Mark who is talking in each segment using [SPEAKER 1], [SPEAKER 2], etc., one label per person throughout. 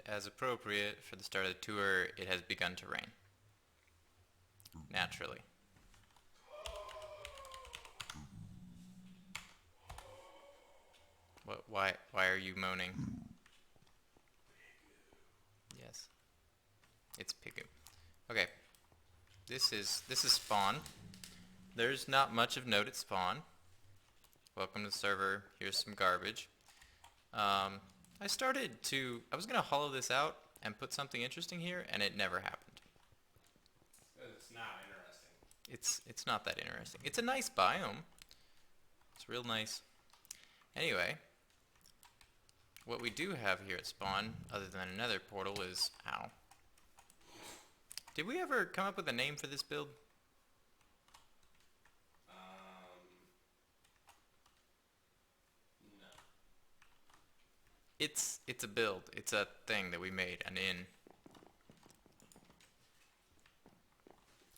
[SPEAKER 1] as appropriate for the start of the tour, it has begun to rain. Naturally. What? Why are you moaning? Yes, it's Pigu. Okay, this is spawn. There's not much of note at spawn. Welcome to the server. Here's some garbage. I was gonna hollow this out and put something interesting here, and it never happened.
[SPEAKER 2] It's not interesting.
[SPEAKER 1] It's not that interesting. It's a nice biome. It's real nice. Anyway, what we do have here at spawn, other than another portal, is ow. Did we ever come up with a name for this build?
[SPEAKER 2] No.
[SPEAKER 1] It's a build. It's a thing that we made, an inn.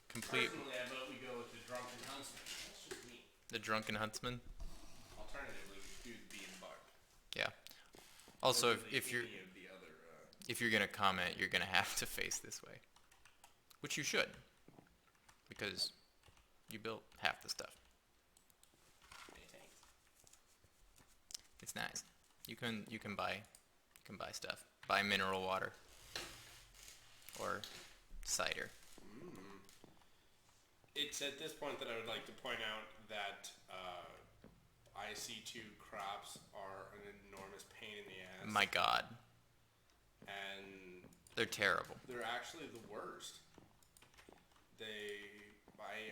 [SPEAKER 1] Complete.
[SPEAKER 2] Personally, I vote we go with the Drunken Huntsman. That's just me.
[SPEAKER 1] The Drunken Huntsman.
[SPEAKER 2] Alternatively, we do the Bee and Bark.
[SPEAKER 1] Yeah. Also,
[SPEAKER 2] Or
[SPEAKER 1] if you're
[SPEAKER 2] any of the other,
[SPEAKER 1] if you're gonna comment, you're gonna have to face this way, which you should, because you built half the stuff.
[SPEAKER 2] thanks.
[SPEAKER 1] It's nice. You can buy stuff. Buy mineral water or cider.
[SPEAKER 2] It's at this point that I would like to point out that IC2 crops are an enormous pain in the ass.
[SPEAKER 1] My God,
[SPEAKER 2] And
[SPEAKER 1] they're terrible.
[SPEAKER 2] they're actually the worst.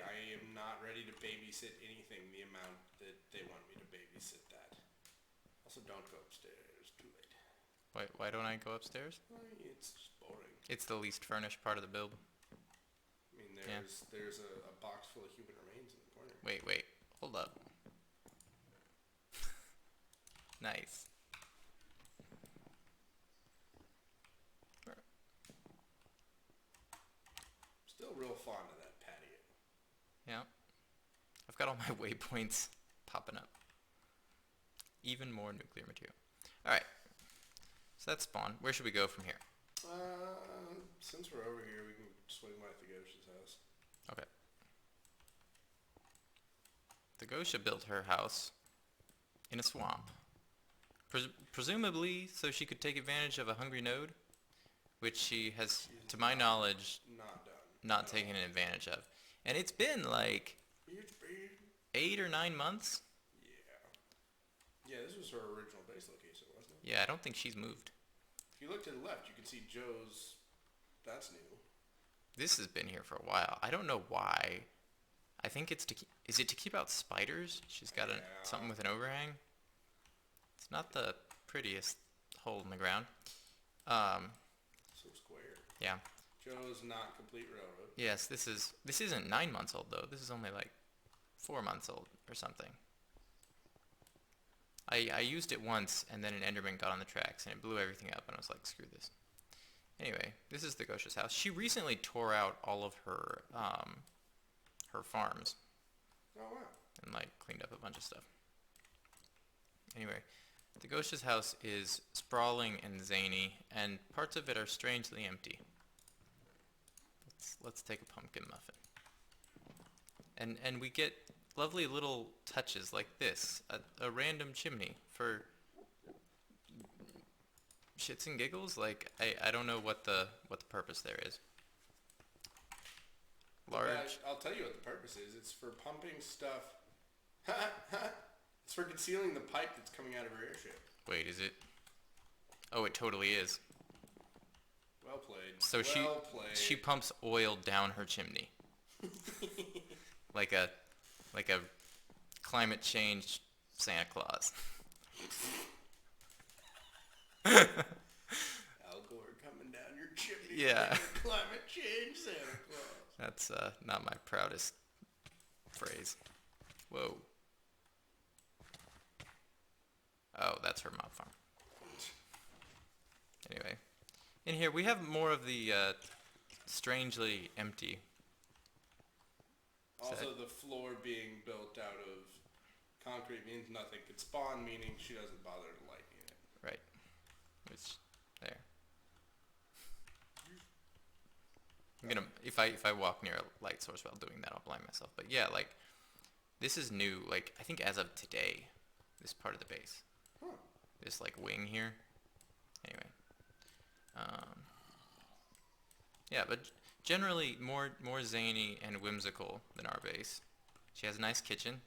[SPEAKER 2] I am not ready to babysit anything the amount that they want me to babysit that. Also, don't go upstairs. Too late.
[SPEAKER 1] Why don't I go upstairs?
[SPEAKER 2] It's just boring.
[SPEAKER 1] It's the least furnished part of the build.
[SPEAKER 2] I mean, there's a box full of human remains in the corner.
[SPEAKER 1] Wait, hold up. Nice.
[SPEAKER 2] Still real fond of that patio.
[SPEAKER 1] Yeah. I've got all my waypoints popping up. Even more nuclear material. Alright. So that's spawn. Where should we go from here?
[SPEAKER 2] Since we're over here, we can swing by Thagosha's house.
[SPEAKER 1] Okay. The Gosha built her house in a swamp. Presumably so she could take advantage of a hungry node, which she has, to my knowledge, not taken advantage of. And it's been like
[SPEAKER 2] It's been
[SPEAKER 1] 8 or 9 months.
[SPEAKER 2] Yeah, this was her original base location, wasn't it?
[SPEAKER 1] Yeah, I don't think she's moved.
[SPEAKER 2] If you look to the left, you can see Joe's. That's new.
[SPEAKER 1] This has been here for a while. I don't know why. I think it's to keep, is it to keep out spiders? She's got something with an overhang. It's not the prettiest hole in the ground.
[SPEAKER 2] So square.
[SPEAKER 1] Yeah.
[SPEAKER 2] Joe's not complete railroad.
[SPEAKER 1] Yes, this isn't 9 months old though. This is only like 4 months old or something. I used it once and then an Enderman got on the tracks and it blew everything up and I was like, screw this. Anyway, this is the Gosha's house. She recently tore out all of her farms
[SPEAKER 2] Oh wow.
[SPEAKER 1] and like cleaned up a bunch of stuff. Anyway, the Gosha's house is sprawling and zany and parts of it are strangely empty. Let's take a pumpkin muffin. And we get lovely little touches like this, a random chimney for shits and giggles. Like I don't know what the purpose there is. Large.
[SPEAKER 2] Yeah, I'll tell you what the purpose is. It's for pumping stuff. It's for concealing the pipe that's coming out of her airship.
[SPEAKER 1] Wait, is it? Oh, it totally is.
[SPEAKER 2] Well played.
[SPEAKER 1] So
[SPEAKER 2] well played.
[SPEAKER 1] she pumps oil down her chimney. like a climate change Santa Claus.
[SPEAKER 2] Al Gore coming down your chimney.
[SPEAKER 1] Yeah.
[SPEAKER 2] Like a climate change Santa Claus.
[SPEAKER 1] That's not my proudest phrase. Whoa. Oh, that's her mob farm. Anyway, in here we have more of the strangely empty.
[SPEAKER 2] Also, the floor being built out of concrete means nothing could spawn, meaning she doesn't bother to light it.
[SPEAKER 1] Right. Which, there. I'm gonna if I walk near a light source while doing that, I'll blind myself. But yeah, like this is new. Like I think as of today, this part of the base,
[SPEAKER 2] Huh.
[SPEAKER 1] this like wing here. Anyway, um, yeah, but generally more zany and whimsical than our base. She has a nice kitchen.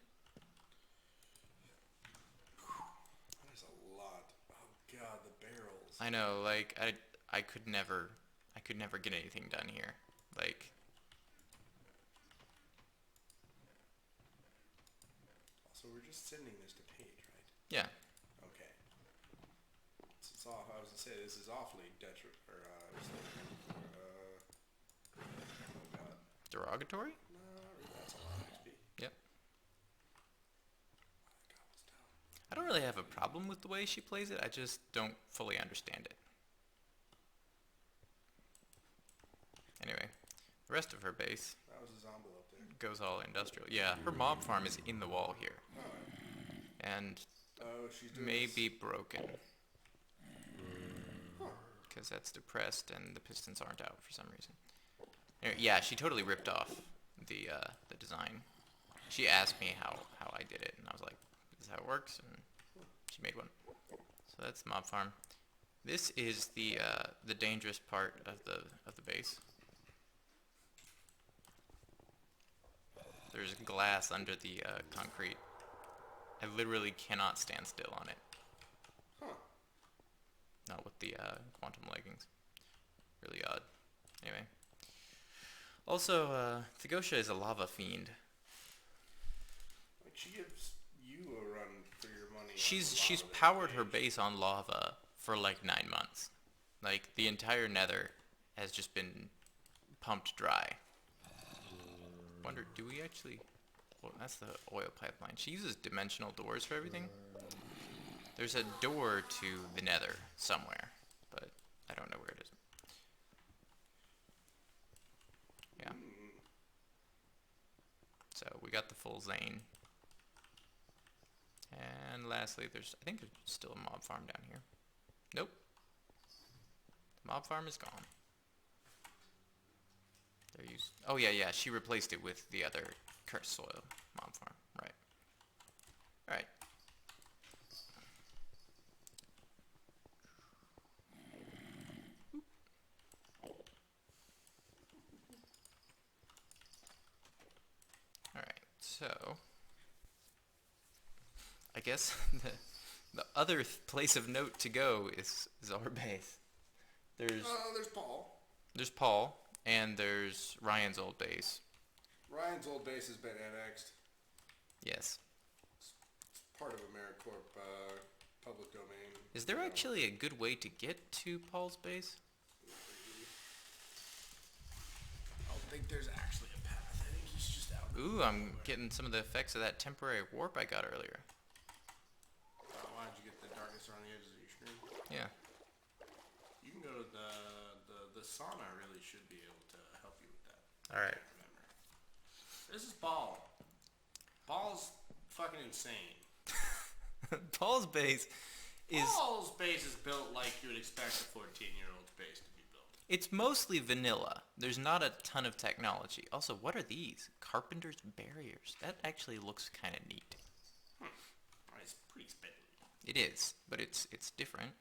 [SPEAKER 2] That is a lot. Oh god, the barrels.
[SPEAKER 1] I know, like I could never get anything done here. Like
[SPEAKER 2] So we're just sending this to Paige, right?
[SPEAKER 1] yeah,
[SPEAKER 2] Okay. It's all, I was gonna say this is awfully oh god.
[SPEAKER 1] derogatory.
[SPEAKER 2] No, that's a lot of XP.
[SPEAKER 1] Yep.
[SPEAKER 2] Oh, that was down.
[SPEAKER 1] I don't really have a problem with the way she plays it. I just don't fully understand it. Anyway, the rest of her base
[SPEAKER 2] That was a zombie up there.
[SPEAKER 1] goes all industrial. Yeah, her mob farm is in the wall here, and
[SPEAKER 2] Oh, she's doing
[SPEAKER 1] may
[SPEAKER 2] this.
[SPEAKER 1] be broken
[SPEAKER 2] Huh.
[SPEAKER 1] because that's depressed and the pistons aren't out for some reason. Anyway, yeah, she totally ripped off the design. She asked me how I did it, and I was like, "This is how it works," and she made one. So that's the mob farm. This is the dangerous part of the base. There's glass under the concrete. I literally cannot stand still on it.
[SPEAKER 2] Huh.
[SPEAKER 1] Not with the quantum leggings. Really odd. Anyway. Also, Thagosha is a lava fiend.
[SPEAKER 2] Like she gives you a run for your money. on
[SPEAKER 1] She's
[SPEAKER 2] a lot of this
[SPEAKER 1] powered her
[SPEAKER 2] page.
[SPEAKER 1] base on lava for like 9 months. Like the entire nether has just been pumped dry. Wonder, do we actually... Well, that's the oil pipeline. She uses dimensional doors for everything. There's a door to the nether somewhere, but I don't know where it is. Yeah. So we got the full Zane. And lastly, I think there's still a mob farm down here. Nope. The mob farm is gone. Oh yeah, she replaced it with the other cursed soil mob farm. Right. Alright. Alright, so I guess the other place of note to go is our base. There's
[SPEAKER 2] Paul.
[SPEAKER 1] There's Paul, and there's Ryan's old base.
[SPEAKER 2] Ryan's old base has been annexed.
[SPEAKER 1] Yes.
[SPEAKER 2] It's part of AmeriCorp public domain.
[SPEAKER 1] Is there actually a good way to get to Paul's base?
[SPEAKER 2] I don't think there's actually a path. I think he's just out.
[SPEAKER 1] Ooh, I'm getting some of the effects of that temporary warp I got earlier.
[SPEAKER 2] Why did you get the darkness around the edges of your screen?
[SPEAKER 1] Yeah.
[SPEAKER 2] You can go to the sauna. Really should be able to help you with that.
[SPEAKER 1] Alright.
[SPEAKER 2] Remember. This is Paul. Paul's fucking insane.
[SPEAKER 1] Paul's base is...
[SPEAKER 2] Paul's base is built like you would expect a 14-year-old's base to be built.
[SPEAKER 1] It's mostly vanilla. There's not a ton of technology. Also, what are these? Carpenter's barriers. That actually looks kind of neat.
[SPEAKER 2] It's pretty spindly.
[SPEAKER 1] It is, but it's different.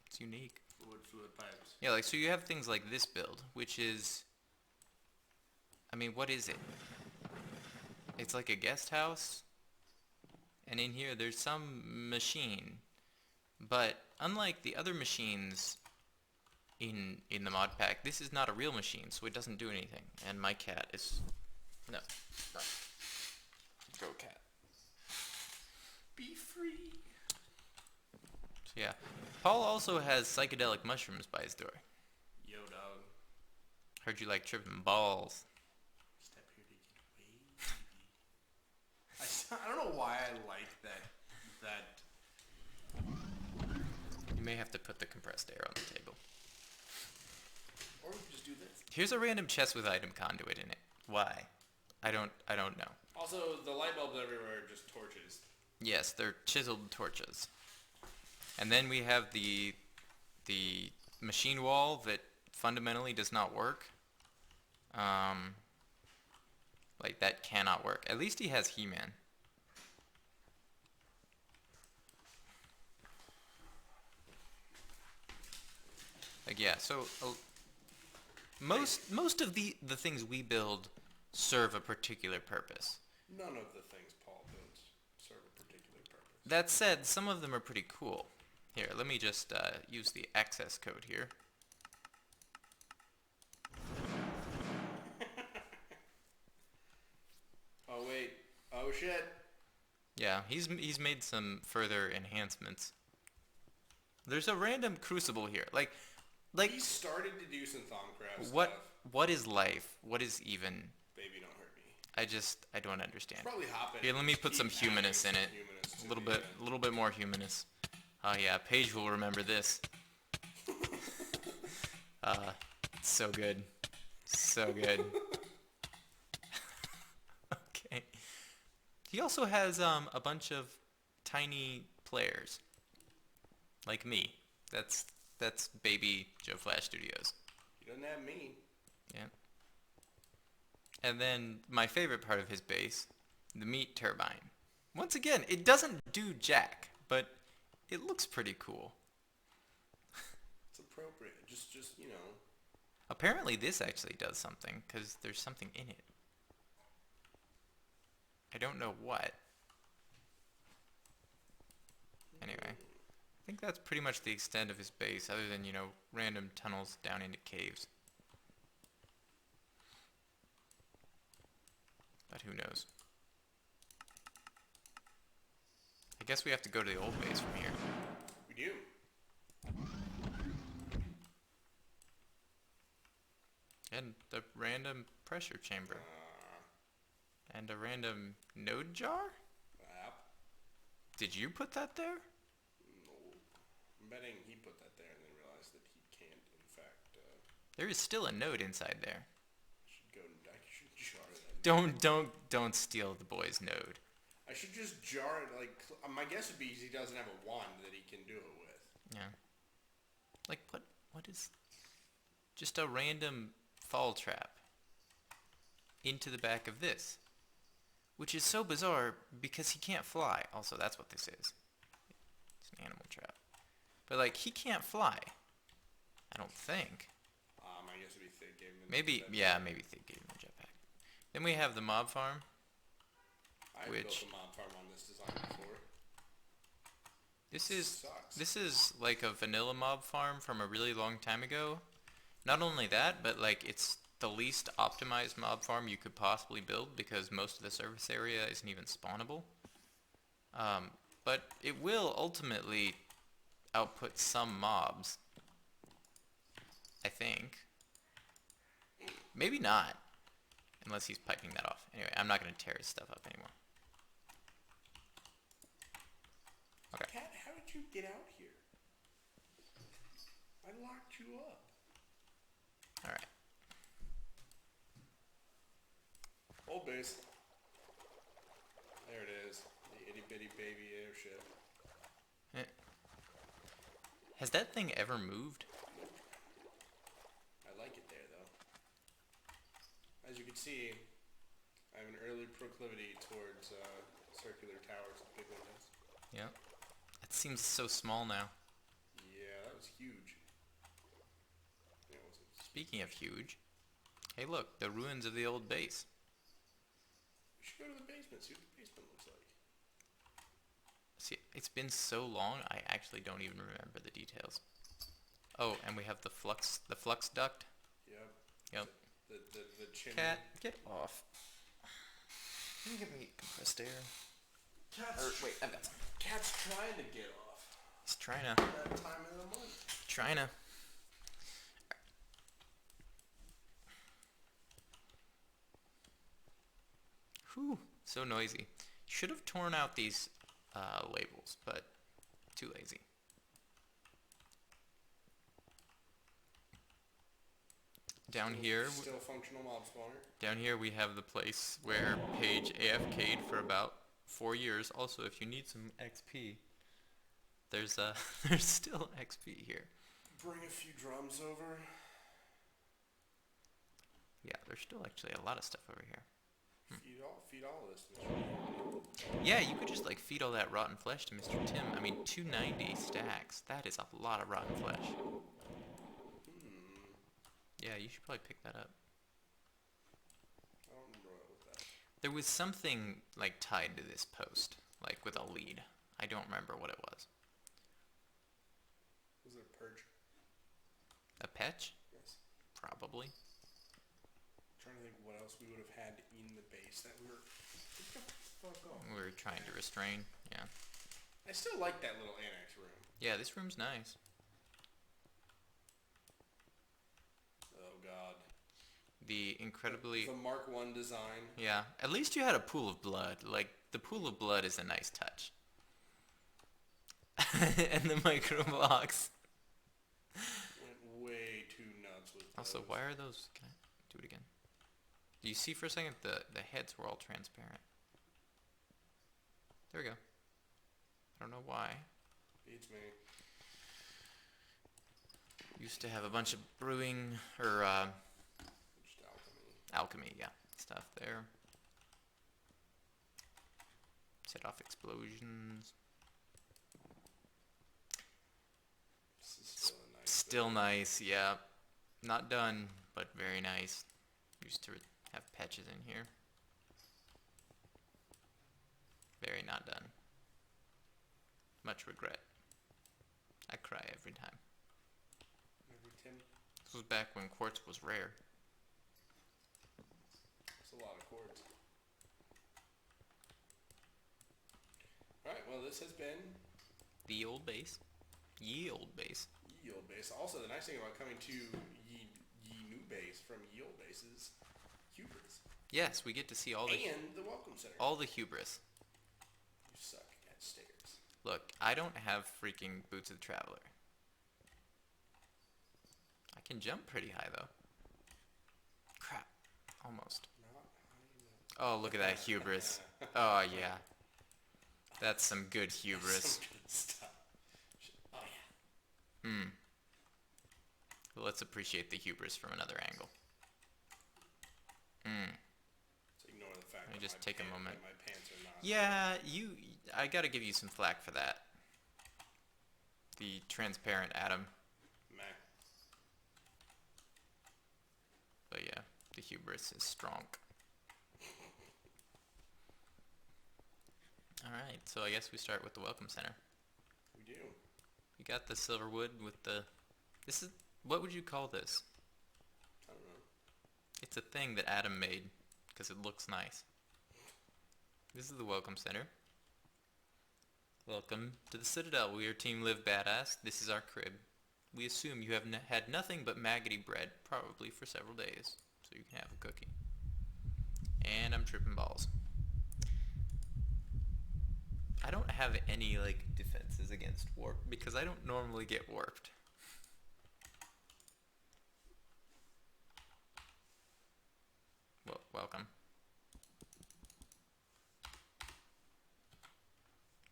[SPEAKER 1] It's unique.
[SPEAKER 2] Wood fluid pipes.
[SPEAKER 1] Yeah, like, so you have things like this build, which is... I mean, what is it? It's like a guest house, and in here there's some machine. But unlike the other machines in the mod pack, this is not a real machine, so it doesn't do anything. And my cat is... No. Go cat.
[SPEAKER 2] Be free.
[SPEAKER 1] So yeah. Paul also has psychedelic mushrooms by his door.
[SPEAKER 2] Yo, dog.
[SPEAKER 1] Heard you like tripping balls.
[SPEAKER 2] Step here to get wavy. I don't know why I like that.
[SPEAKER 1] You may have to put the compressed air on the table.
[SPEAKER 2] Or we could just do this.
[SPEAKER 1] Here's a random chest with item conduit in it. Why? I don't know.
[SPEAKER 2] Also, the light bulbs everywhere are just torches.
[SPEAKER 1] Yes, they're chiseled torches. And then we have the machine wall that fundamentally does not work. Um, like that cannot work. At least he has He-Man. Like yeah, so most of the things we build serve a particular purpose.
[SPEAKER 2] None of the things Paul builds serve a particular purpose.
[SPEAKER 1] That said, some of them are pretty cool. Here, let me just use the access code here.
[SPEAKER 2] Oh wait. Oh shit.
[SPEAKER 1] Yeah, he's made some further enhancements. There's a random crucible here. Like
[SPEAKER 2] He started to do some Thaumcraft
[SPEAKER 1] what
[SPEAKER 2] stuff.
[SPEAKER 1] what is life? What is even?
[SPEAKER 2] Baby, don't hurt me.
[SPEAKER 1] I don't understand.
[SPEAKER 2] Probably hop in.
[SPEAKER 1] Here, let me
[SPEAKER 2] and
[SPEAKER 1] put
[SPEAKER 2] keep
[SPEAKER 1] some
[SPEAKER 2] adding
[SPEAKER 1] humanist in
[SPEAKER 2] some
[SPEAKER 1] it.
[SPEAKER 2] humanist
[SPEAKER 1] A
[SPEAKER 2] to the,
[SPEAKER 1] little bit more humanist. Oh yeah, Paige will remember this. So good. So good. Okay. He also has a bunch of tiny players. Like me. That's baby Joe Flash Studios.
[SPEAKER 2] He doesn't have me.
[SPEAKER 1] Yeah. And then my favorite part of his base, the meat turbine. Once again, it doesn't do jack, but it looks pretty cool.
[SPEAKER 2] It's appropriate. Just you know.
[SPEAKER 1] Apparently this actually does something, because there's something in it. I don't know what. Anyway, I think that's pretty much the extent of his base, other than, you know, random tunnels down into caves. But who knows? I guess we have to go to the old base from here.
[SPEAKER 2] We do.
[SPEAKER 1] And the random pressure chamber. And a random node jar?
[SPEAKER 2] App.
[SPEAKER 1] Did you put that there?
[SPEAKER 2] No. I'm betting he put that there and then realized that he can't, in fact,
[SPEAKER 1] There is still a node inside there.
[SPEAKER 2] I should jar that.
[SPEAKER 1] Don't steal the boy's node.
[SPEAKER 2] I should just jar it, like, my guess would be he doesn't have a wand that he can do it with.
[SPEAKER 1] Yeah. Like what is just a random fall trap into the back of this? Which is so bizarre because he can't fly. Also, that's what this is. It's an animal trap. But like he can't fly. I don't think.
[SPEAKER 2] I guess it'd be Thick gave him a
[SPEAKER 1] Maybe
[SPEAKER 2] jetpack.
[SPEAKER 1] yeah, maybe they gave him a jetpack. Then we have the mob farm.
[SPEAKER 2] I've
[SPEAKER 1] which-
[SPEAKER 2] built a mob farm on this design before. Sucks.
[SPEAKER 1] This is like a vanilla mob farm from a really long time ago. Not only that, but like it's the least optimized mob farm you could possibly build because most of the surface area isn't even spawnable. But it will ultimately output some mobs. I think. Maybe not. Unless he's piping that off. Anyway, I'm not going to tear his stuff up anymore. Okay.
[SPEAKER 2] Cat, how did you get out here? I locked you up.
[SPEAKER 1] Alright.
[SPEAKER 2] Old base. There it is. The itty bitty baby airship.
[SPEAKER 1] Has that thing ever moved?
[SPEAKER 2] I like it there though. As you can see, I have an early proclivity towards circular towers with big windows.
[SPEAKER 1] Yeah. It seems so small now.
[SPEAKER 2] Yeah, that was huge. It wasn't.
[SPEAKER 1] Speaking of huge, hey look, the ruins of the old base.
[SPEAKER 2] We should go to the basement, see what the basement looks like.
[SPEAKER 1] See, it's been so long, I actually don't even remember the details. Oh, and we have the flux duct.
[SPEAKER 2] Yep.
[SPEAKER 1] Yep.
[SPEAKER 2] The chimney.
[SPEAKER 1] Cat, get off. Can you give me compressed air?
[SPEAKER 2] Cat's,
[SPEAKER 1] Wait, I've got some.
[SPEAKER 2] Cat's trying to get off.
[SPEAKER 1] He's trying to.
[SPEAKER 2] That time of the month.
[SPEAKER 1] Trying to. Whew, so noisy. Should have torn out these labels, but too lazy. Down here,
[SPEAKER 2] Still functional mob spawner.
[SPEAKER 1] down here we have the place where Paige AFK'd for about 4 years. Also, if you need some XP, there's there's still XP here.
[SPEAKER 2] Bring a few drums over.
[SPEAKER 1] Yeah, there's still actually a lot of stuff over here.
[SPEAKER 2] Feed all of this, Mr.
[SPEAKER 1] Yeah, you could just like feed all that rotten flesh to Mr. Tim. I mean, 290 stacks. That is a lot of rotten flesh. Yeah, you should probably pick that up.
[SPEAKER 2] I don't remember what was that.
[SPEAKER 1] There was something like tied to this post, like with a lead. I don't remember what it was.
[SPEAKER 2] Was it a purge?
[SPEAKER 1] A petch?
[SPEAKER 2] Yes.
[SPEAKER 1] Probably.
[SPEAKER 2] I'm trying to think what else we would have had in the base that we were. Get the fuck off.
[SPEAKER 1] We were trying to restrain. Yeah.
[SPEAKER 2] I still like that little annex room.
[SPEAKER 1] Yeah, this room's nice.
[SPEAKER 2] Oh god.
[SPEAKER 1] The incredibly...
[SPEAKER 2] The Mark 1 design.
[SPEAKER 1] Yeah, at least you had a pool of blood. Like, the pool of blood is a nice touch. And the micro blocks.
[SPEAKER 2] Went way too nuts with those.
[SPEAKER 1] Also, why are those... Can I do it again? Do you see for a second the heads were all transparent? There we go. I don't know why.
[SPEAKER 2] Beats me.
[SPEAKER 1] Used to have a bunch of brewing, or
[SPEAKER 2] Just
[SPEAKER 1] alchemy, yeah, stuff there. Set off explosions.
[SPEAKER 2] This is still a nice
[SPEAKER 1] Still nice, yeah. Not done, but very nice. Used to have patches in here. Very not done. Much regret. I cry every time.
[SPEAKER 2] Every Tim.
[SPEAKER 1] This was back when quartz was rare.
[SPEAKER 2] That's a lot of chords. Alright, well this has been
[SPEAKER 1] The old base. Ye old base.
[SPEAKER 2] Ye Old Base. Also, the nice thing about coming to Ye New Base from Ye Old Base is hubris.
[SPEAKER 1] Yes, we get to see all the
[SPEAKER 2] And the Welcome Center.
[SPEAKER 1] hubris.
[SPEAKER 2] You suck at stairs.
[SPEAKER 1] Look, I don't have freaking boots of the traveler. I can jump pretty high though. Crap. Almost.
[SPEAKER 2] Not high enough.
[SPEAKER 1] Oh, look at that hubris. Oh yeah. That's some good hubris.
[SPEAKER 2] Some good stuff. Oh yeah.
[SPEAKER 1] Hmm. Well, let's appreciate the hubris from another angle. Hmm.
[SPEAKER 2] So ignore the fact
[SPEAKER 1] Let me
[SPEAKER 2] that
[SPEAKER 1] just take a moment.
[SPEAKER 2] that my pants are not.
[SPEAKER 1] Yeah, I gotta give you some flack for that. The transparent atom.
[SPEAKER 2] Meh.
[SPEAKER 1] But yeah, the hubris is strong. Alright, so I guess we start with the Welcome Center.
[SPEAKER 2] We do.
[SPEAKER 1] You got the silver wood with the... This is... What would you call this?
[SPEAKER 2] I don't know.
[SPEAKER 1] It's a thing that Adam made, because it looks nice. This is the Welcome Center. Welcome to the Citadel. We are Team Live Badass. This is our crib. We assume you have had nothing but maggoty bread, probably for several days, so you can have a cookie. And I'm tripping balls. I don't have any, like, defenses against warp, because I don't normally get warped. Well, welcome.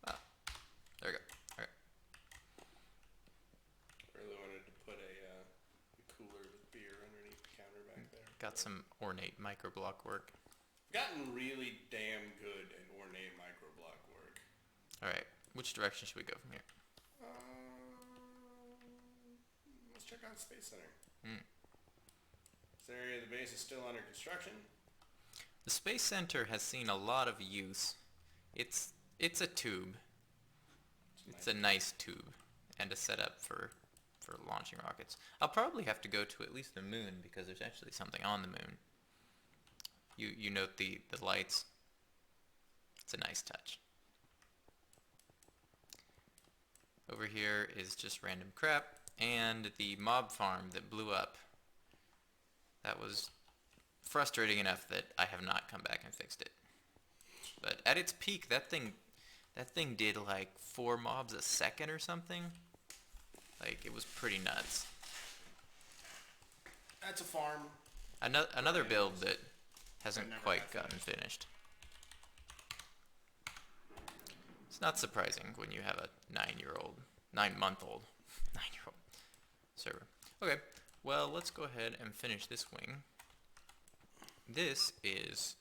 [SPEAKER 1] Ah, there we go. Alright.
[SPEAKER 2] Really wanted to put a cooler with beer underneath the counter back there.
[SPEAKER 1] Got some ornate microblock work.
[SPEAKER 2] Gotten really damn good at ornate microblock work.
[SPEAKER 1] Alright, which direction should we go from here?
[SPEAKER 2] Let's check out Space Center.
[SPEAKER 1] Hmm.
[SPEAKER 2] This area of the base is still under construction.
[SPEAKER 1] The Space Center has seen a lot of use. It's a tube. It's a nice tube. And a setup for launching rockets. I'll probably have to go to at least the moon, because there's actually something on the moon. You note the lights. It's a nice touch. Over here is just random crap, and the mob farm that blew up. That was frustrating enough that I have not come back and fixed it. But at its peak, that thing did like 4 mobs a second or something. Like, it was pretty nuts.
[SPEAKER 2] That's a farm.
[SPEAKER 1] Another build that hasn't
[SPEAKER 2] never
[SPEAKER 1] quite
[SPEAKER 2] got
[SPEAKER 1] gotten finished. It's not surprising when you have a 9-month-old server. Okay, well, let's go ahead and finish this wing. this is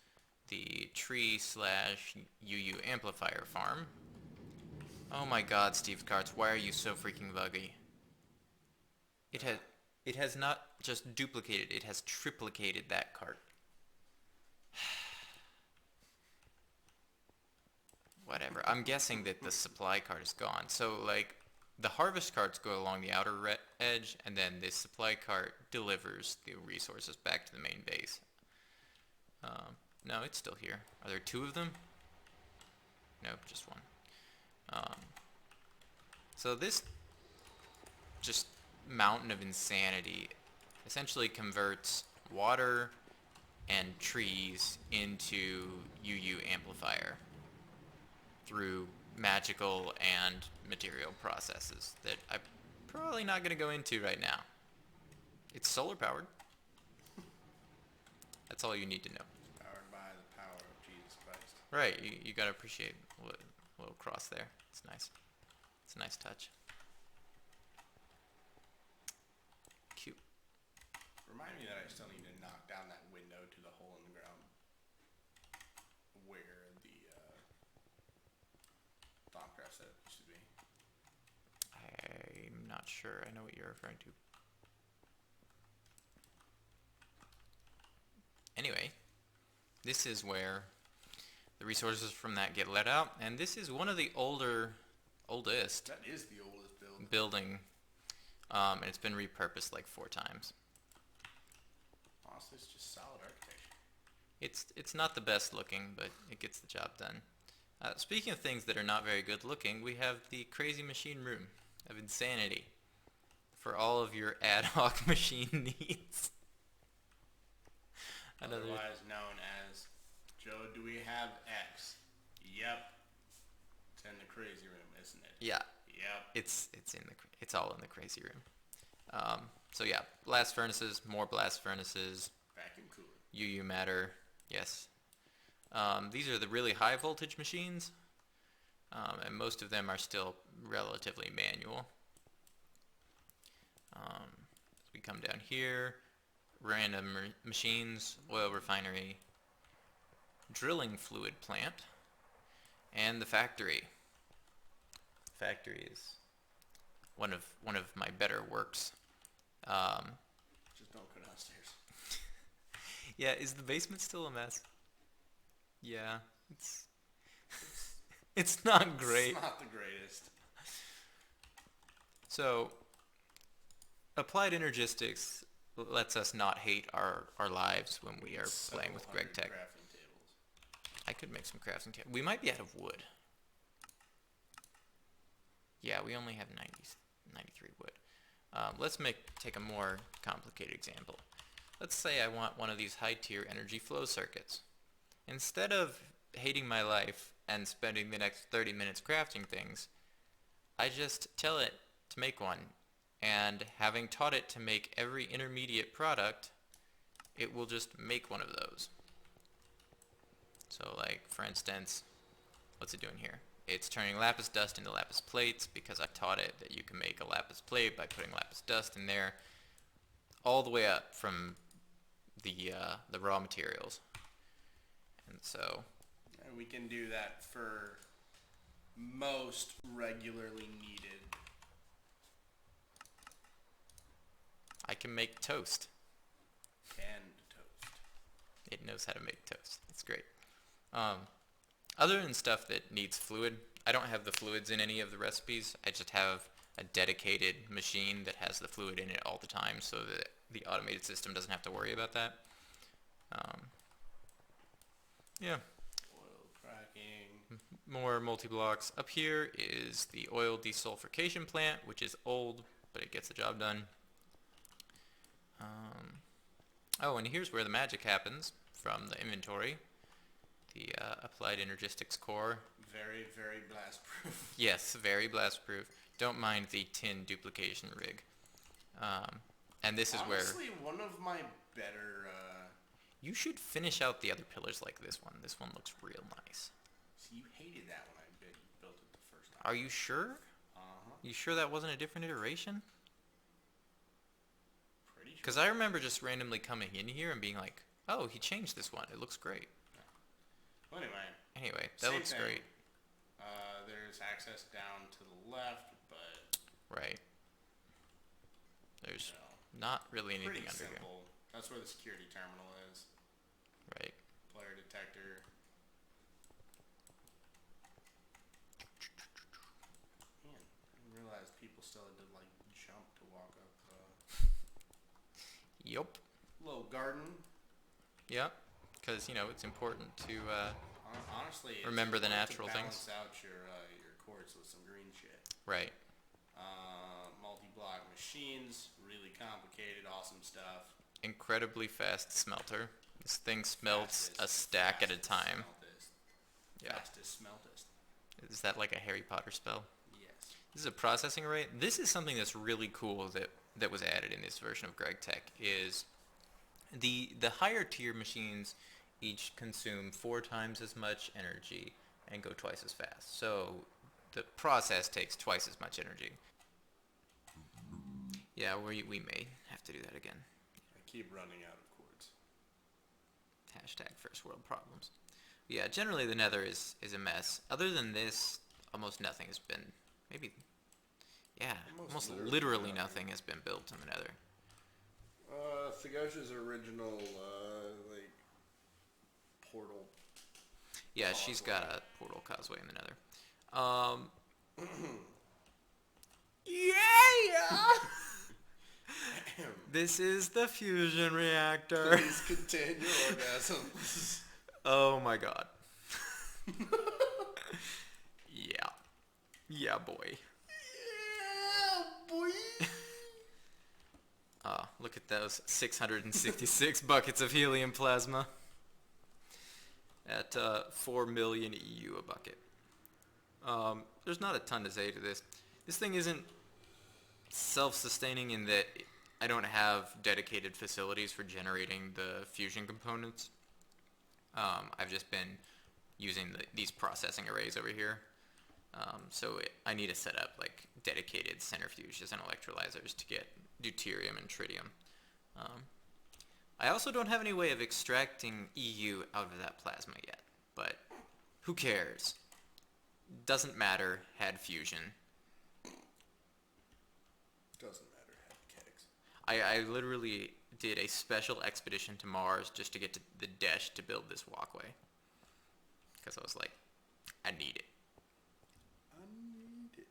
[SPEAKER 1] the tree slash UU amplifier farm. Oh my god, Steve Carts, why are you so freaking buggy? It has not just duplicated, it has triplicated that cart. Whatever. I'm guessing that the supply cart is gone. So, like, the harvest carts go along the outer edge, and then this supply cart delivers the resources back to the main base. No, it's still here. Are there two of them? Nope, just one. So this just mountain of insanity essentially converts water and trees into UU amplifier through magical and material processes that I'm probably not going to go into right now. It's solar powered. That's all you need to know.
[SPEAKER 2] Powered by the power of Jesus Christ.
[SPEAKER 1] Right, you got to appreciate a little cross there. It's nice. It's a nice touch. Cute.
[SPEAKER 2] Remind me that I still need to knock down that window to the hole in the ground where the Thaumcraft setup used to be.
[SPEAKER 1] I'm not sure I know what you're referring to. Anyway, this is where the resources from that get let out, and this is one of the oldest
[SPEAKER 2] That is the oldest build.
[SPEAKER 1] building, and it's been repurposed like 4 times.
[SPEAKER 2] Honestly, it's just solid architecture.
[SPEAKER 1] It's not the best looking, but it gets the job done. Speaking of things that are not very good looking, we have the crazy machine room of insanity for all of your ad hoc machine needs.
[SPEAKER 2] Otherwise known as, Joe, do we have X? Yep. It's in the crazy room, isn't it?
[SPEAKER 1] Yeah,
[SPEAKER 2] Yep.
[SPEAKER 1] it's all in the crazy room. So yeah, blast furnaces, more blast furnaces,
[SPEAKER 2] Vacuum cooler.
[SPEAKER 1] UU matter, yes. These are the really high voltage machines, and most of them are still relatively manual. As we come down here, random machines, oil refinery, drilling fluid plant, and the factory. Factory is one of my better works.
[SPEAKER 2] Just don't go downstairs.
[SPEAKER 1] Yeah, is the basement still a mess? Yeah, it's not great.
[SPEAKER 2] It's not the greatest.
[SPEAKER 1] So, applied energistics lets us not hate our lives when we are playing with Greg Tech.
[SPEAKER 2] Crafting tables.
[SPEAKER 1] I could make some crafting tables. We might be out of wood. Yeah, we only have 93 wood. Let's take a more complicated example. Let's say I want one of these high-tier energy flow circuits. Instead of hating my life and spending the next 30 minutes crafting things, I just tell it to make one. And having taught it to make every intermediate product, it will just make one of those. So like, for instance, what's it doing here? It's turning lapis dust into lapis plates because I taught it that you can make a lapis plate by putting lapis dust in there, all the way up from the raw materials. And so,
[SPEAKER 2] And we can do that for most regularly needed.
[SPEAKER 1] I can make toast.
[SPEAKER 2] Canned toast.
[SPEAKER 1] It knows how to make toast. It's great. Other than stuff that needs fluid, I don't have the fluids in any of the recipes. I just have a dedicated machine that has the fluid in it all the time so that the automated system doesn't have to worry about that. Yeah.
[SPEAKER 2] Oil cracking.
[SPEAKER 1] More multi-blocks. Up here is the oil desulfurication plant, which is old, but it gets the job done. Oh, and here's where the magic happens from the inventory. The applied energistics core.
[SPEAKER 2] Very, very blast proof.
[SPEAKER 1] Yes, very blast proof. Don't mind the tin duplication rig. And this is where
[SPEAKER 2] Honestly, one of my better...
[SPEAKER 1] you should finish out the other pillars like this one. This one looks real nice.
[SPEAKER 2] See, you hated that when I built it the first time.
[SPEAKER 1] Are you sure?
[SPEAKER 2] Uh-huh.
[SPEAKER 1] You sure that wasn't a different iteration?
[SPEAKER 2] Pretty sure.
[SPEAKER 1] Because I remember just randomly coming in here and being like, Oh, he changed this one. It looks great.
[SPEAKER 2] Well,
[SPEAKER 1] Anyway, that
[SPEAKER 2] same
[SPEAKER 1] looks
[SPEAKER 2] thing.
[SPEAKER 1] great.
[SPEAKER 2] There's access down to the left, but
[SPEAKER 1] Right. There's
[SPEAKER 2] you know,
[SPEAKER 1] not really anything
[SPEAKER 2] pretty
[SPEAKER 1] under here.
[SPEAKER 2] simple. That's where the security terminal is.
[SPEAKER 1] Right.
[SPEAKER 2] Player detector. Man, I didn't realize people still had to like jump to walk up.
[SPEAKER 1] Yup.
[SPEAKER 2] Little garden.
[SPEAKER 1] Yep. Because, it's important to
[SPEAKER 2] Honestly, it's
[SPEAKER 1] remember the
[SPEAKER 2] important
[SPEAKER 1] natural
[SPEAKER 2] to balance
[SPEAKER 1] things.
[SPEAKER 2] out your courts with some green shit.
[SPEAKER 1] Right.
[SPEAKER 2] Multi-block machines, really complicated, awesome stuff.
[SPEAKER 1] Incredibly fast smelter. This thing smelts a stack at a time. Yeah.
[SPEAKER 2] Fastest smeltest.
[SPEAKER 1] Is that like a Harry Potter spell?
[SPEAKER 2] Yes.
[SPEAKER 1] This is a processing array. This is something that's really cool that was added in this version of GregTech is the higher tier machines each consume 4 times as much energy and go twice as fast. So the process takes twice as much energy. Yeah, we may have to do that again.
[SPEAKER 2] I keep running out of cords.
[SPEAKER 1] Hashtag first world problems. Yeah, generally the Nether is a mess. Other than this, almost nothing has been, maybe, yeah, almost literally nothing has been built in the Nether.
[SPEAKER 2] Thagosha's original, like, portal.
[SPEAKER 1] Yeah, she's got a portal causeway in the Nether. Yeah! This is the fusion reactor.
[SPEAKER 2] Please contain your orgasms.
[SPEAKER 1] Oh my god. Yeah. Yeah, boy.
[SPEAKER 2] Yeah, boy.
[SPEAKER 1] Look at those 666 buckets of helium plasma. At 4 million EU a bucket. There's not a ton to say to this. This thing isn't self-sustaining in that I don't have dedicated facilities for generating the fusion components. I've just been using these processing arrays over here. I need to set up like dedicated centrifuges and electrolyzers to get deuterium and tritium. I also don't have any way of extracting EU out of that plasma yet, but who cares? Doesn't matter, had fusion.
[SPEAKER 2] Doesn't matter, had kegs.
[SPEAKER 1] I literally did a special expedition to Mars just to get to the Desh to build this walkway. Because I was like, I need it.
[SPEAKER 2] I need it.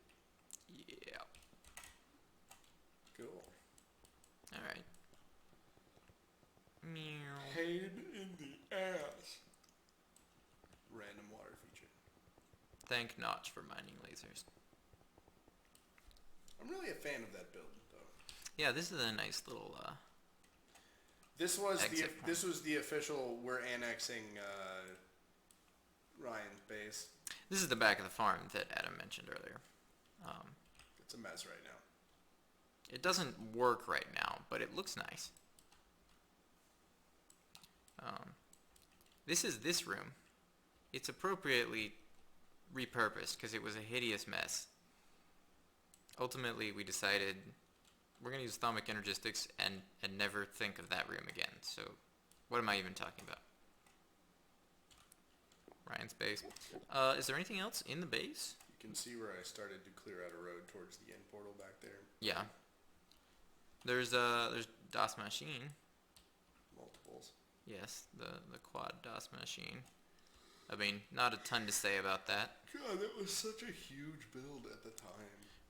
[SPEAKER 1] Yeah.
[SPEAKER 2] Cool.
[SPEAKER 1] Alright. Meow.
[SPEAKER 2] Pain in the ass. Random water feature.
[SPEAKER 1] Thank Notch for mining lasers.
[SPEAKER 2] I'm really a fan of that build, though.
[SPEAKER 1] Yeah, this is a nice little,
[SPEAKER 2] This was
[SPEAKER 1] exit point.
[SPEAKER 2] this was the official. We're annexing Ryan's base.
[SPEAKER 1] This is the back of the farm that Adam mentioned earlier.
[SPEAKER 2] It's a mess right now.
[SPEAKER 1] It doesn't work right now, but it looks nice. This is this room. It's appropriately repurposed because it was a hideous mess. Ultimately, we decided we're going to use Thaumic Energistics and never think of that room again. So, what am I even talking about? Ryan's base. Is there anything else in the base?
[SPEAKER 2] You can see where I started to clear out a road towards the end portal back there.
[SPEAKER 1] Yeah. There's Das Machine.
[SPEAKER 2] Multiples.
[SPEAKER 1] Yes, the quad DOS machine. I mean, not a ton to say about that.
[SPEAKER 2] God, that was such a huge build at the time.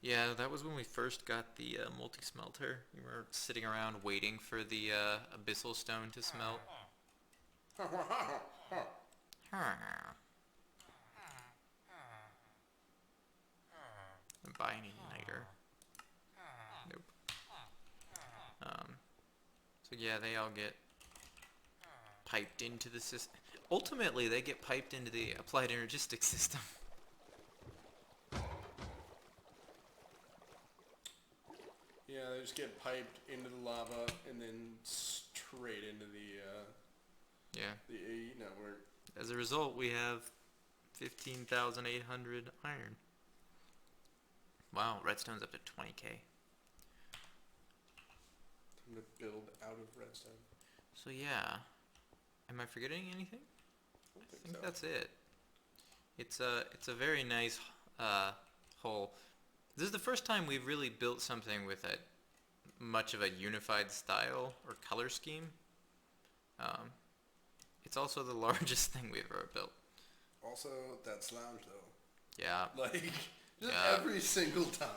[SPEAKER 1] Yeah, that was when we first got the multi-smelter. We were sitting around waiting for the abyssal stone to smelt. The Bioniter. Nope. So yeah, they all get piped into the system. Ultimately, they get piped into the applied energistic system.
[SPEAKER 2] Yeah, they just get piped into the lava and then straight into the AE network.
[SPEAKER 1] As a result, we have 15,800 iron. Wow, redstone's up to 20k.
[SPEAKER 2] Time to build out of redstone.
[SPEAKER 1] So yeah, Am I forgetting anything?
[SPEAKER 2] I don't
[SPEAKER 1] I
[SPEAKER 2] think
[SPEAKER 1] think
[SPEAKER 2] so.
[SPEAKER 1] that's it. It's a very nice whole. This is the first time we've really built something with a much of a unified style or color scheme. Um, it's also the largest thing we've ever built.
[SPEAKER 2] Also, that's lounge though.
[SPEAKER 1] Yeah,
[SPEAKER 2] Like, just
[SPEAKER 1] Yeah.
[SPEAKER 2] every single time.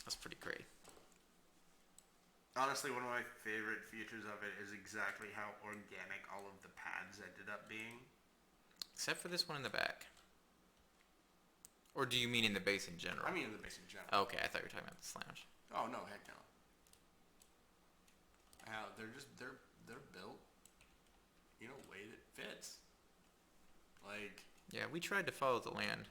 [SPEAKER 1] that's pretty great.
[SPEAKER 2] Honestly, one of my favorite features of it is exactly how organic all of the pads ended up being.
[SPEAKER 1] Except for this one in the back. Or do you mean in the base in general?
[SPEAKER 2] I mean, in the basic general.
[SPEAKER 1] Okay, I thought you were talking about the lounge.
[SPEAKER 2] Oh no, heck no. How they're built in a way that fits. Like,
[SPEAKER 1] Yeah, we tried to follow the land.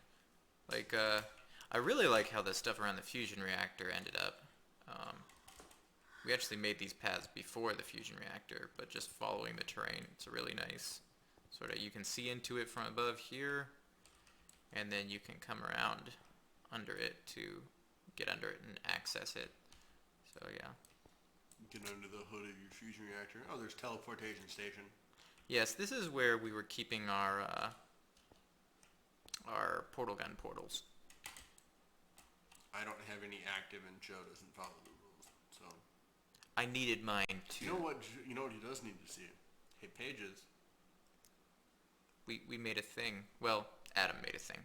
[SPEAKER 1] Like, I really like how the stuff around the fusion reactor ended up. We actually made these paths before the fusion reactor, but just following the terrain, it's a really nice sort of, you can see into it from above here, and then you can come around under it to get under it and access it. So yeah.
[SPEAKER 2] get under the hood of your fusion reactor. Oh, there's teleportation station.
[SPEAKER 1] Yes, this is where we were keeping our portal gun portals.
[SPEAKER 2] I don't have any active, and Joe doesn't follow the rules. So
[SPEAKER 1] I needed mine to.
[SPEAKER 2] you know what? You know what he does need to see. Hey, Pages.
[SPEAKER 1] We made a thing. Well, Adam made a thing.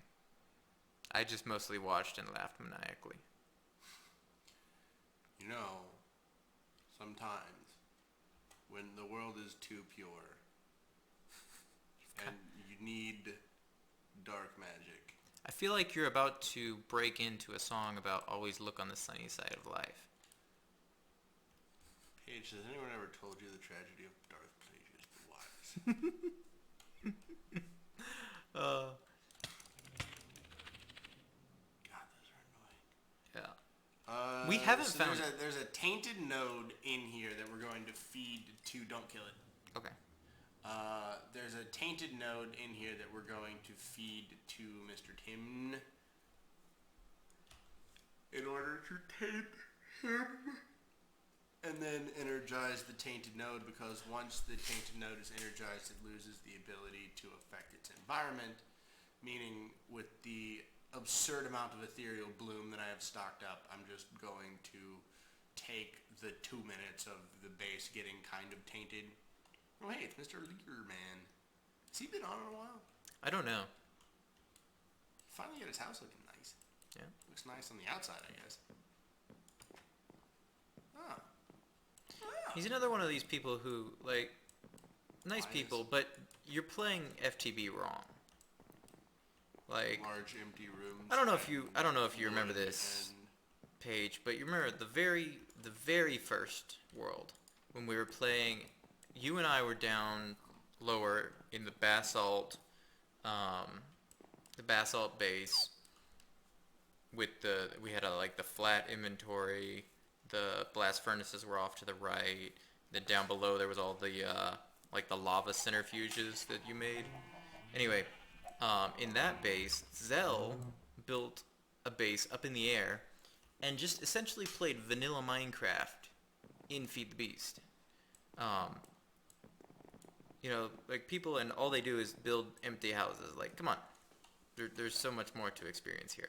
[SPEAKER 1] I just mostly watched and laughed maniacally.
[SPEAKER 2] You know, sometimes when the world is too pure and you need dark magic.
[SPEAKER 1] I feel like you're about to break into a song about always look on the sunny side of life.
[SPEAKER 2] Paige, has anyone ever told you the tragedy of Darth Plagueis the Wise?
[SPEAKER 1] Uh,
[SPEAKER 2] God, those are annoying.
[SPEAKER 1] yeah. We haven't found-
[SPEAKER 2] There's a tainted node in here that we're going to feed to. Don't kill it.
[SPEAKER 1] Okay.
[SPEAKER 2] There's a tainted node in here that we're going to feed to Mr. Tim in order to taint him and then energize the tainted node, because once the tainted node is energized, it loses the ability to affect its environment, meaning with the absurd amount of ethereal bloom that I have stocked up, I'm just going to take the 2 minutes of the base getting kind of tainted. Oh, hey, it's Mr. Leaderman. Has he been on in a while?
[SPEAKER 1] I don't know.
[SPEAKER 2] Finally got his house looking nice.
[SPEAKER 1] Yeah.
[SPEAKER 2] Looks nice on the outside, I guess. Ah.
[SPEAKER 1] He's another one of these people who, like, nice
[SPEAKER 2] Wise.
[SPEAKER 1] people, but you're playing FTB wrong. Like,
[SPEAKER 2] Large empty rooms.
[SPEAKER 1] I don't know if you remember
[SPEAKER 2] wood
[SPEAKER 1] this
[SPEAKER 2] and-
[SPEAKER 1] page, but you remember the very first world when we were playing. You and I were down lower in the basalt base with we had the flat inventory. The blast furnaces were off to the right. Then down below there was all the the lava centrifuges that you made. Anyway, in that base, Zell built a base up in the air and just essentially played vanilla Minecraft in Feed the Beast. Like people, and all they do is build empty houses. Like, come on. There's so much more to experience here.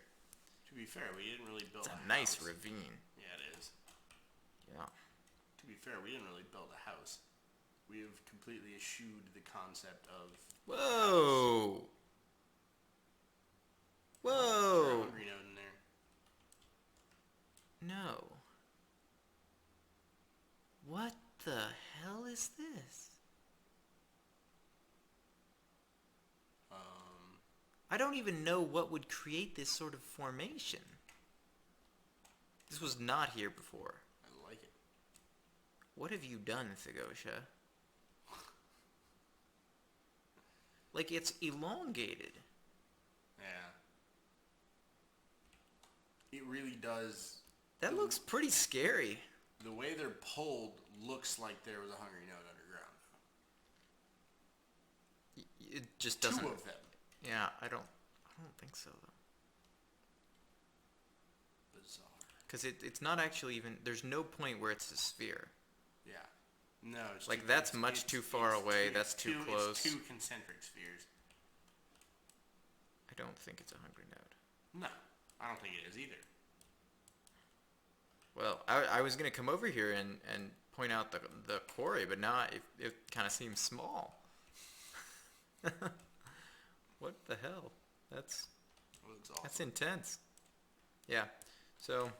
[SPEAKER 2] To be fair, we didn't really build
[SPEAKER 1] It's
[SPEAKER 2] a
[SPEAKER 1] a nice
[SPEAKER 2] house.
[SPEAKER 1] ravine.
[SPEAKER 2] Yeah, it is.
[SPEAKER 1] Yeah.
[SPEAKER 2] To be fair, we didn't really build a house. We have completely eschewed the concept of...
[SPEAKER 1] Whoa!
[SPEAKER 2] Is there a
[SPEAKER 1] Whoa!
[SPEAKER 2] hungry node in there?
[SPEAKER 1] No. What the hell is this? I don't even know what would create this sort of formation. This was not here before.
[SPEAKER 2] I like it.
[SPEAKER 1] What have you done, Thagosha? Like, it's elongated.
[SPEAKER 2] Yeah. It really does.
[SPEAKER 1] That looks pretty scary.
[SPEAKER 2] The way they're pulled looks like there was a hungry node underground.
[SPEAKER 1] It just doesn't.
[SPEAKER 2] Two of them.
[SPEAKER 1] Yeah, I don't think so though.
[SPEAKER 2] Bizarre.
[SPEAKER 1] Because it's not actually even. There's no point where it's a sphere.
[SPEAKER 2] Yeah. No, it's
[SPEAKER 1] Like,
[SPEAKER 2] two,
[SPEAKER 1] that's much too far away. That's too close.
[SPEAKER 2] It's two concentric spheres.
[SPEAKER 1] I don't think it's a hungry node.
[SPEAKER 2] No, I don't think it is either.
[SPEAKER 1] Well, I was going to come over here and point out the quarry, but now it kind of seems small. What the hell? That's
[SPEAKER 2] Awesome.
[SPEAKER 1] intense. Yeah. So,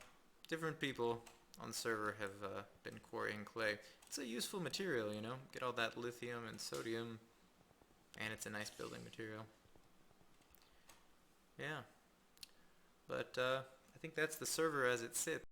[SPEAKER 1] different people on the server have been quarrying clay. It's a useful material, you know. Get all that lithium and sodium, and it's a nice building material. Yeah. But I think that's the server as it sits.